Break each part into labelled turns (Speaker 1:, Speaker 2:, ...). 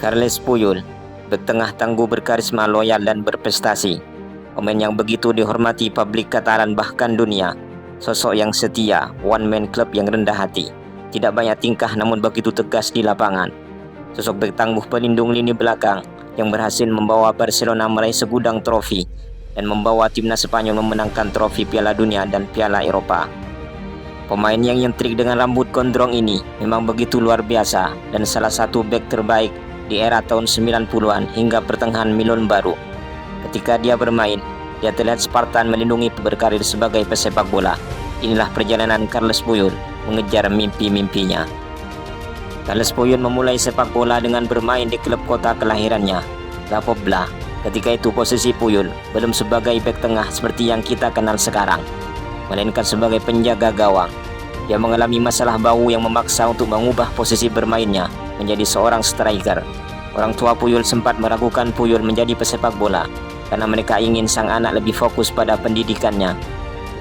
Speaker 1: Carles Puyol, bek tengah tangguh berkarisma, loyal dan berprestasi. Pemain yang begitu dihormati publik Katalan bahkan dunia. Sosok yang setia, one man club yang rendah hati. Tidak banyak tingkah namun begitu tegas di lapangan. Sosok bek tangguh pelindung lini belakang yang berhasil membawa Barcelona meraih segudang trofi dan membawa timnas Spanyol memenangkan trofi Piala Dunia dan Piala Eropa. Pemain yang nyentrik dengan rambut gondrong ini memang begitu luar biasa dan salah satu bek terbaik di era tahun 90-an hingga pertengahan Milon baru. Ketika dia bermain, dia terlihat Spartan melindungi berkarir sebagai pesepak bola. Inilah perjalanan Carles Puyol mengejar mimpi-mimpinya. Carles Puyol memulai sepak bola dengan bermain di klub kota kelahirannya, La Pobla. Ketika itu posisi Puyol belum sebagai bek tengah seperti yang kita kenal sekarang, melainkan sebagai penjaga gawang. Dia mengalami masalah bau yang memaksa untuk mengubah posisi bermainnya menjadi seorang striker. Orang tua Puyol sempat meragukan Puyol menjadi pesepak bola karena mereka ingin sang anak lebih fokus pada pendidikannya.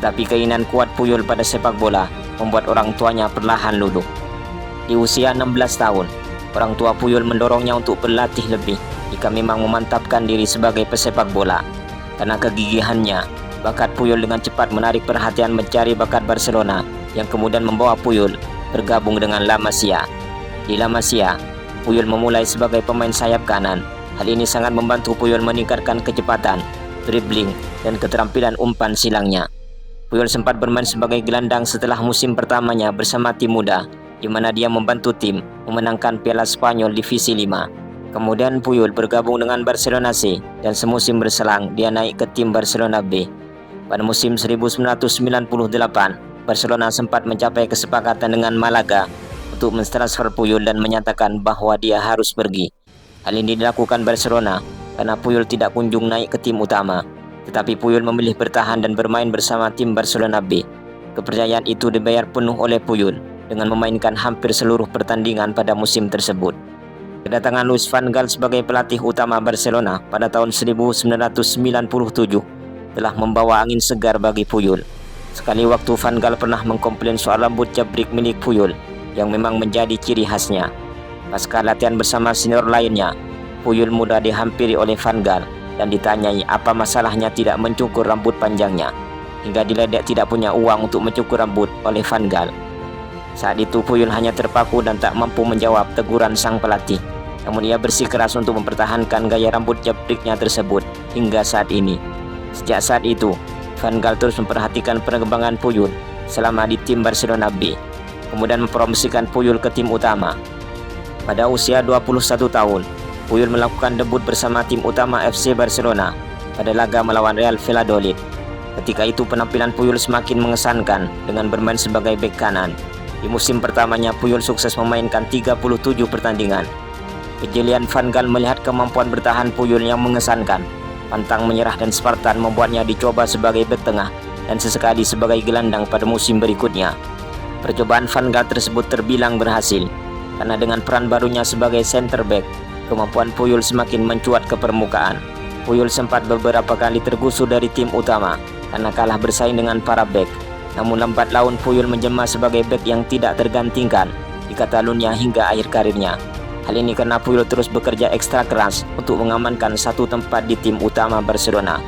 Speaker 1: Tapi keinginan kuat Puyol pada sepak bola membuat orang tuanya perlahan luluh. Di usia 16 tahun, orang tua Puyol mendorongnya untuk berlatih lebih jika memang memantapkan diri sebagai pesepak bola. Karena kegigihannya, bakat Puyol dengan cepat menarik perhatian mencari bakat Barcelona yang kemudian membawa Puyol bergabung dengan La Masia. Di La Masia, Puyol memulai sebagai pemain sayap kanan. Hal ini sangat membantu Puyol meningkatkan kecepatan, dribbling, dan keterampilan umpan silangnya. Puyol sempat bermain sebagai gelandang setelah musim pertamanya bersama tim muda, di mana dia membantu tim memenangkan Piala Spanyol Divisi 5. Kemudian Puyol bergabung dengan Barcelona C dan semusim berselang dia naik ke tim Barcelona B. Pada musim 1998, Barcelona sempat mencapai kesepakatan dengan Malaga untuk mentransfer Puyol dan menyatakan bahwa dia harus pergi. Hal ini dilakukan Barcelona karena Puyol tidak kunjung naik ke tim utama, tetapi Puyol memilih bertahan dan bermain bersama tim Barcelona B. Kepercayaan itu dibayar penuh oleh Puyol dengan memainkan hampir seluruh pertandingan pada musim tersebut. Kedatangan Louis van Gaal sebagai pelatih utama Barcelona pada tahun 1997 telah membawa angin segar bagi Puyol. Sekali waktu Van Gaal pernah mengkomplain soal rambut jabrik milik Puyol yang memang menjadi ciri khasnya. Pasca latihan bersama senior lainnya, Puyol mudah dihampiri oleh Van Gaal dan ditanyai apa masalahnya tidak mencukur rambut panjangnya, hingga diledek tidak punya uang untuk mencukur rambut oleh Van Gaal. Saat itu Puyol hanya terpaku dan tak mampu menjawab teguran sang pelatih. Namun ia bersikeras untuk mempertahankan gaya rambut jabriknya tersebut hingga saat ini. Sejak saat itu, Van Gaal terus memperhatikan perkembangan Puyol selama di tim Barcelona B, kemudian mempromosikan Puyol ke tim utama. Pada usia 21 tahun, Puyol melakukan debut bersama tim utama FC Barcelona pada laga melawan Real Valladolid. Ketika itu penampilan Puyol semakin mengesankan dengan bermain sebagai bek kanan. Di musim pertamanya Puyol sukses memainkan 37 pertandingan. Kejelian Van Gaal melihat kemampuan bertahan Puyol yang mengesankan. Pantang menyerah dan Spartan membuatnya dicoba sebagai bek tengah dan sesekali sebagai gelandang pada musim berikutnya. Percobaan Van Gaal tersebut terbilang berhasil, karena dengan peran barunya sebagai center back, kemampuan Puyol semakin mencuat ke permukaan. Puyol sempat beberapa kali tergusur dari tim utama karena kalah bersaing dengan para back. Namun lambat laun Puyol menjelma sebagai bek yang tidak tergantikan di Catalunya hingga akhir karirnya. Hal ini karena Puyol terus bekerja ekstra keras untuk mengamankan satu tempat di tim utama Barcelona.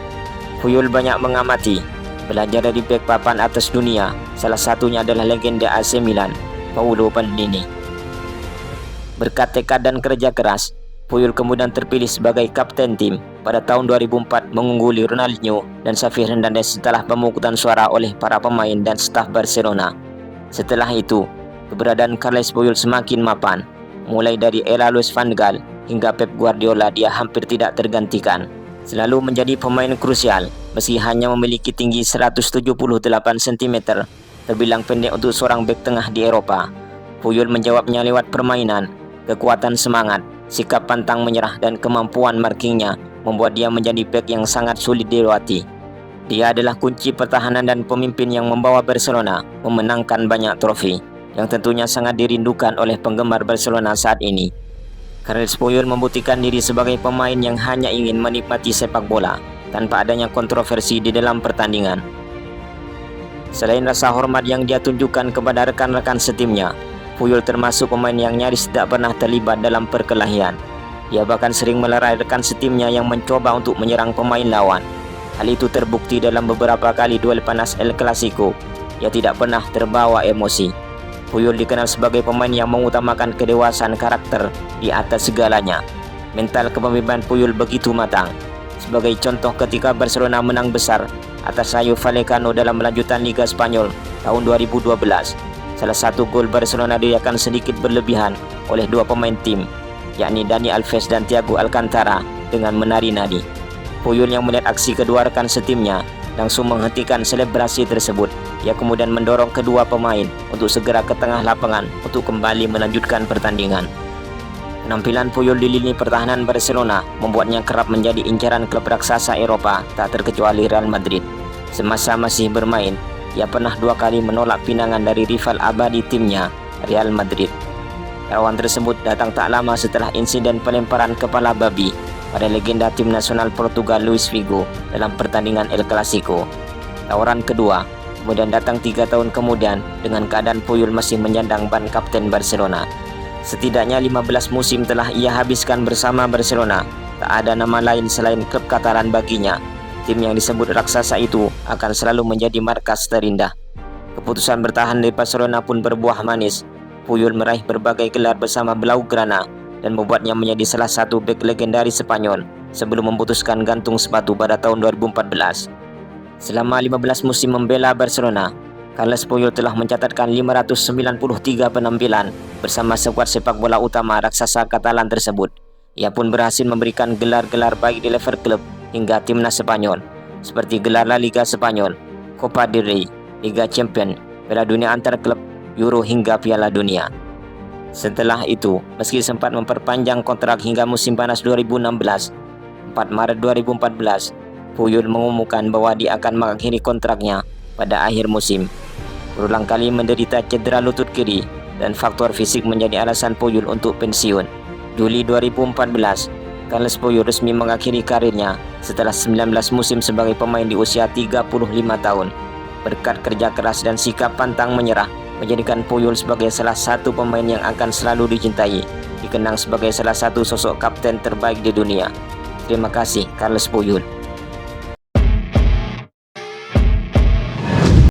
Speaker 1: Puyol banyak mengamati, belajar dari bek papan atas dunia, salah satunya adalah legenda AC Milan, Paolo Maldini. Berkat tekad dan kerja keras, Puyol kemudian terpilih sebagai kapten tim pada tahun 2004 mengungguli Ronaldinho dan Xavi Hernandez setelah pemungutan suara oleh para pemain dan staf Barcelona. Setelah itu, keberadaan Carles Puyol semakin mapan. Mulai dari era Louis van Gaal hingga Pep Guardiola, dia hampir tidak tergantikan. Selalu menjadi pemain krusial, meski hanya memiliki tinggi 178 cm, terbilang pendek untuk seorang bek tengah di Eropa. Puyol menjawabnya lewat permainan, kekuatan semangat, sikap pantang menyerah dan kemampuan markingnya membuat dia menjadi bek yang sangat sulit dilewati. Dia adalah kunci pertahanan dan pemimpin yang membawa Barcelona memenangkan banyak trofi, yang tentunya sangat dirindukan oleh penggemar Barcelona saat ini. Carles Puyol membuktikan diri sebagai pemain yang hanya ingin menikmati sepak bola tanpa adanya kontroversi di dalam pertandingan. Selain rasa hormat yang dia tunjukkan kepada rekan-rekan setimnya, Puyol termasuk pemain yang nyaris tidak pernah terlibat dalam perkelahian. Ia bahkan sering melerai rekan setimnya yang mencoba untuk menyerang pemain lawan. Hal itu terbukti dalam beberapa kali duel panas El Clasico. Ia tidak pernah terbawa emosi. Puyol dikenal sebagai pemain yang mengutamakan kedewasaan karakter di atas segalanya. Mental kepemimpinan Puyol begitu matang. Sebagai contoh, ketika Barcelona menang besar atas Rayo Vallecano dalam lanjutan Liga Spanyol tahun 2012, salah satu gol Barcelona dirayakan sedikit berlebihan oleh dua pemain tim, yakni Dani Alves dan Thiago Alcantara, dengan menari-nari. Puyol yang melihat aksi kedua rekan setimnya langsung menghentikan selebrasi tersebut. Ia kemudian mendorong kedua pemain untuk segera ke tengah lapangan untuk kembali melanjutkan pertandingan. Penampilan Puyol di lini pertahanan Barcelona membuatnya kerap menjadi incaran klub raksasa Eropa, tak terkecuali Real Madrid. Semasa masih bermain, ia pernah 2 kali menolak pinangan dari rival abadi timnya, Real Madrid. Tawaran tersebut datang tak lama setelah insiden pelemparan kepala babi pada legenda tim nasional Portugal Luis Figo dalam pertandingan El Clasico. Tawaran kedua kemudian datang 3 tahun kemudian dengan keadaan Puyol masih menyandang ban kapten Barcelona. Setidaknya 15 musim telah ia habiskan bersama Barcelona. Tak ada nama lain selain klub Katalan baginya. Tim yang disebut raksasa itu akan selalu menjadi markas terindah. Keputusan bertahan dari Barcelona pun berbuah manis. Puyol meraih berbagai gelar bersama Blaugrana dan membuatnya menjadi salah satu bek legendaris Spanyol sebelum memutuskan gantung sepatu pada tahun 2014. Selama 15 musim membela Barcelona, Carles Puyol telah mencatatkan 593 penampilan bersama skuad sepak bola utama raksasa Katalan tersebut. Ia pun berhasil memberikan gelar-gelar baik di level klub hingga timnas Spanyol, seperti gelar La Liga Spanyol, Copa del Rey, Liga Champions, Piala Dunia antar klub, Euro hingga Piala Dunia. Setelah itu, meski sempat memperpanjang kontrak hingga musim panas 2016, 4 Maret 2014, Puyol mengumumkan bahwa dia akan mengakhiri kontraknya pada akhir musim. Berulang kali menderita cedera lutut kiri dan faktor fisik menjadi alasan Puyol untuk pensiun. Juli 2014, Carles Puyol resmi mengakhiri karirnya setelah 19 musim sebagai pemain di usia 35 tahun. Berkat kerja keras dan sikap pantang menyerah, menjadikan Puyol sebagai salah satu pemain yang akan selalu dicintai, dikenang sebagai salah satu sosok kapten terbaik di dunia. Terima kasih, Carles Puyol.